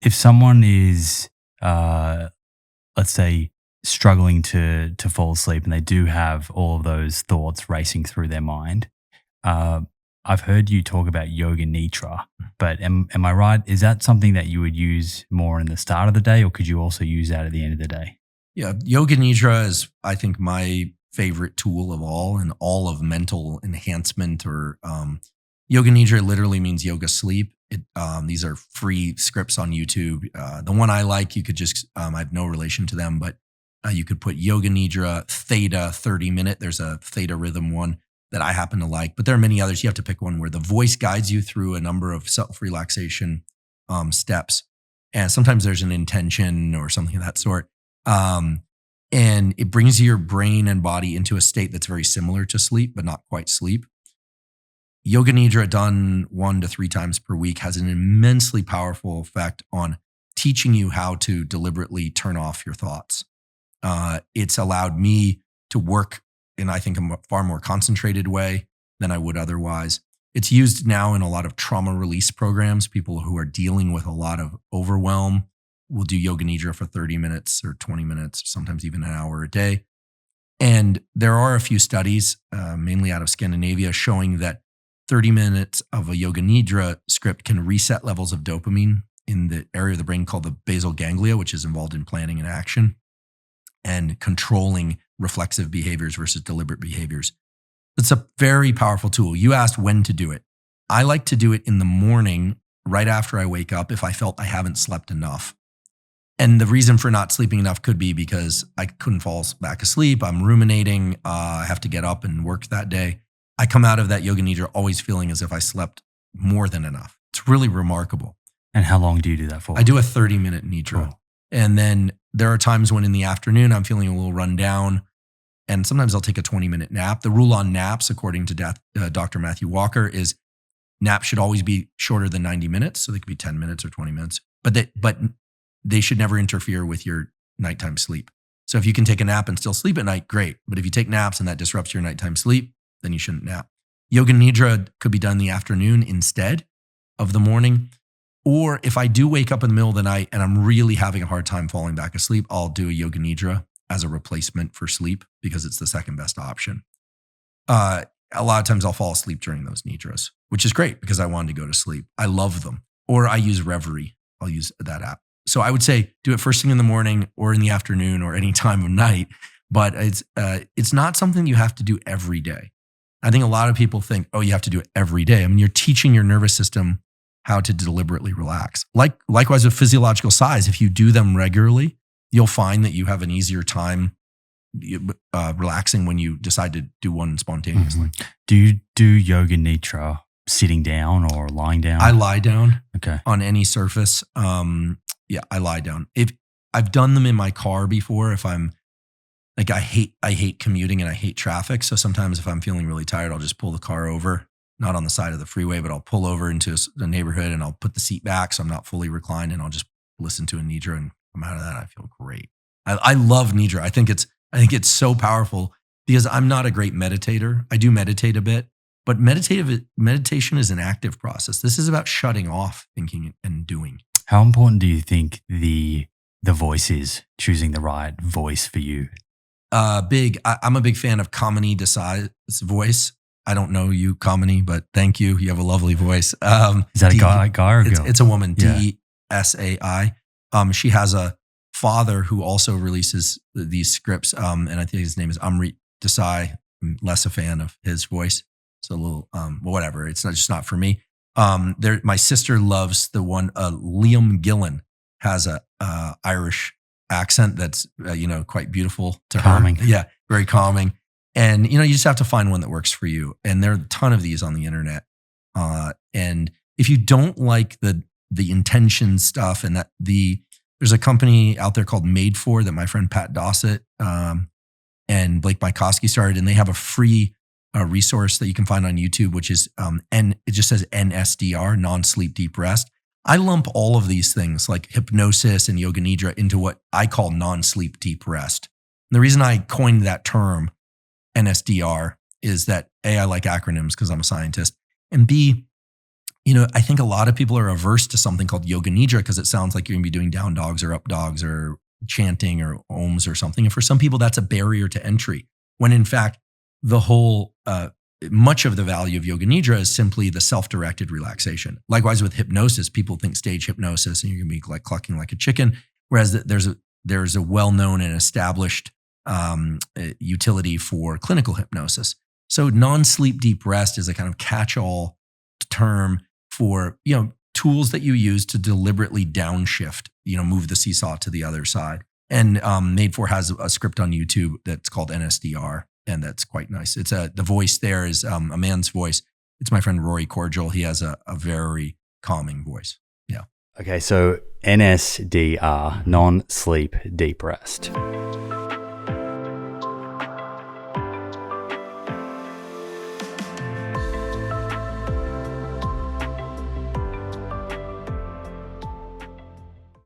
if someone is, let's say, struggling to fall asleep and they do have all of those thoughts racing through their mind, uh, I've heard you talk about yoga nidra, but am I right? Is that something that you would use more in the start of the day, or could you also use that at the end of the day? Yeah, yoga nidra is, I think, my favorite tool of all in all of mental enhancement. Or yoga nidra literally means yoga sleep. These are free scripts on YouTube. The one I like, you could just, I have no relation to them, but you could put yoga nidra theta 30-minute. There's a theta rhythm one that I happen to like, but there are many others. You have to pick one where the voice guides you through a number of self-relaxation steps. And sometimes there's an intention or something of that sort. And it brings your brain and body into a state that's very similar to sleep, but not quite sleep. Yoga nidra done 1 to 3 times per week has an immensely powerful effect on teaching you how to deliberately turn off your thoughts. It's allowed me to work in, I think, a far more concentrated way than I would otherwise. It's used now in a lot of trauma release programs. People who are dealing with a lot of overwhelm will do yoga nidra for 30 minutes or 20 minutes, sometimes even an hour a day. And there are a few studies, mainly out of Scandinavia, showing that 30 minutes of a yoga nidra script can reset levels of dopamine in the area of the brain called the basal ganglia, which is involved in planning and action and controlling reflexive behaviors versus deliberate behaviors. It's a very powerful tool. You asked when to do it. I like to do it in the morning, right after I wake up, if I felt I haven't slept enough. And the reason for not sleeping enough could be because I couldn't fall back asleep. I'm ruminating. I have to get up and work that day. I come out of that yoga nidra always feeling as if I slept more than enough. It's really remarkable. And how long do you do that for? I do a 30-minute nidra. Cool. And then there are times when in the afternoon I'm feeling a little run down. And sometimes I'll take a 20-minute nap. The rule on naps, according to Dr. Matthew Walker, is naps should always be shorter than 90 minutes. So they could be 10 minutes or 20 minutes. But they should never interfere with your nighttime sleep. So if you can take a nap and still sleep at night, great. But if you take naps and that disrupts your nighttime sleep, then you shouldn't nap. Yoga nidra could be done in the afternoon instead of the morning. Or if I do wake up in the middle of the night and I'm really having a hard time falling back asleep, I'll do a yoga nidra as a replacement for sleep because it's the second best option. A lot of times I'll fall asleep during those nidras, which is great because I wanted to go to sleep. I love them. Or I use Reverie. I'll use that app. So I would say do it first thing in the morning or in the afternoon or any time of night, but it's not something you have to do every day. I think a lot of people think, oh, you have to do it every day. I mean, you're teaching your nervous system how to deliberately relax. Likewise with physiological sighs, if you do them regularly, you'll find that you have an easier time relaxing when you decide to do one spontaneously. Mm-hmm. Do you do yoga nidra sitting down or lying down? I lie down. Okay. On any surface. Yeah, I lie down. If I've done them in my car before, if I'm like, I hate commuting and I hate traffic. So sometimes if I'm feeling really tired, I'll just pull the car over, not on the side of the freeway, but I'll pull over into the neighborhood and I'll put the seat back so I'm not fully reclined and I'll just listen to a nidra and come out of that. I feel great. I love nidra. I think it's so powerful because I'm not a great meditator. I do meditate a bit, but meditation is an active process. This is about shutting off thinking and doing. How important do you think the voice is, choosing the right voice for you? Big. I'm a big fan of Kamini Desai's voice. I don't know you, Kamini, but thank you. You have a lovely voice. Is that a guy or a girl? It's a woman, Yeah. Desai. She has a father who also releases these scripts, and I think his name is Amrit Desai. I'm less a fan of his voice. It's a little, whatever. It's just not for me. My sister loves the one, Liam Gillen has a Irish accent that's, quite beautiful to Calming. her. Yeah, very calming. And, you just have to find one that works for you. And there are a ton of these on the internet. And if you don't like the intention stuff and there's a company out there called Made For that my friend Pat Dossett and Blake Mykoski started, and they have a free resource that you can find on YouTube, which is, it just says NSDR, non-sleep deep rest. I lump all of these things like hypnosis and yoga nidra into what I call non-sleep deep rest. And the reason I coined that term, NSDR, is that A, I like acronyms because I'm a scientist, and B, I think a lot of people are averse to something called yoga nidra because it sounds like you're going to be doing down dogs or up dogs or chanting or ohms or something. And for some people, that's a barrier to entry. When in fact, the whole much of the value of yoga nidra is simply the self-directed relaxation. Likewise with hypnosis, people think stage hypnosis and you're going to be like clucking like a chicken, whereas there's a well-known and established utility for clinical hypnosis. So non-sleep deep rest is a kind of catch-all term for tools that you use to deliberately downshift, move the seesaw to the other side. And Made For has a script on YouTube that's called NSDR, and that's quite nice. It's the voice there is a man's voice. It's my friend Rory Cordial. He has a very calming voice. Yeah. Okay, so NSDR, non-sleep deep rest.